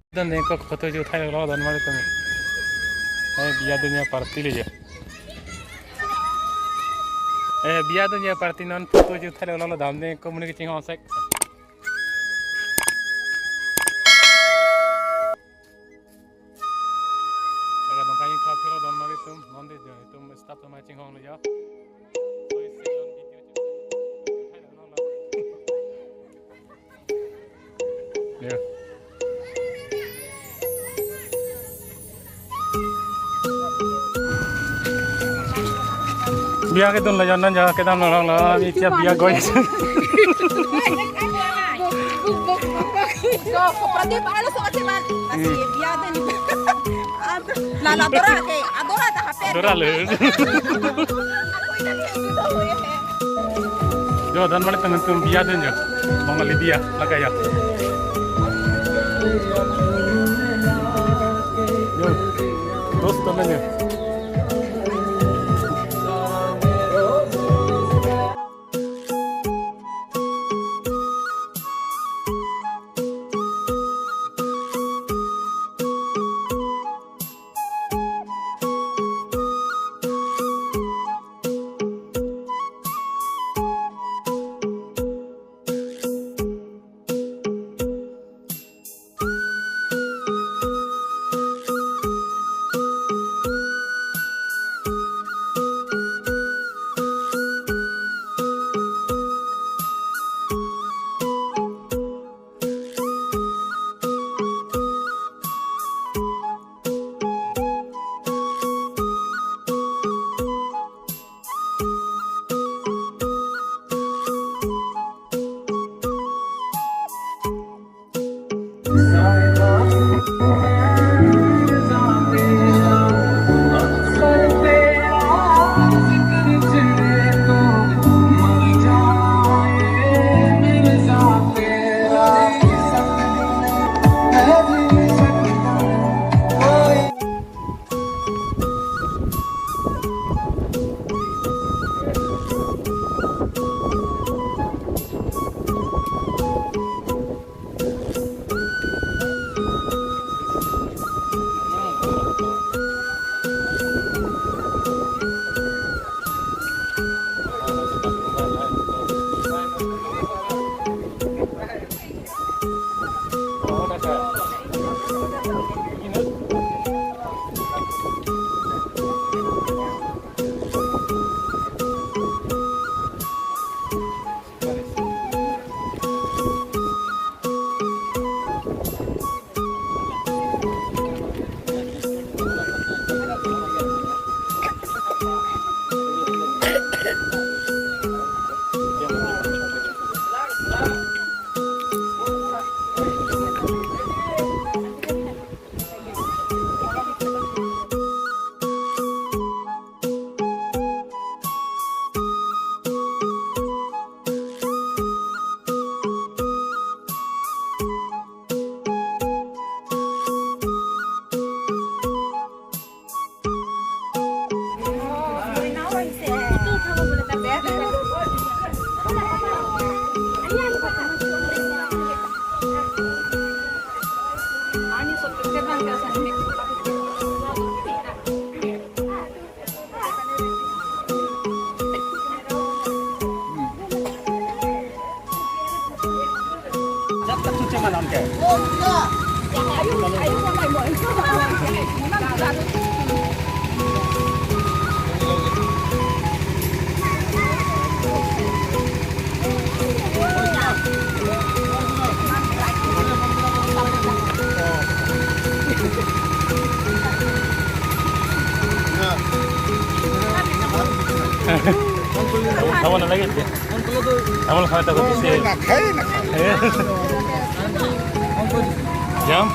Dan ko foto jo thai lo dan mare tumi biya dunya party le je biya dunya party non foto jo thai lo dan de ko mune ki ching sek aga don kai ka phelo dan mare tum monde jo tum stop to ma ching hong le ja so is se don video thai lo yeah biar ke don la janan ja ke dan la mi tiap biar goy Pradip ano sa kasi man kasi biyada ni la dora ke adora ta hape dora le jo dan male temen tum biar den jo mangali dia lagaya yo dos temen yo Kamu lagi sih? Kamu lagi tak bisa? Jam?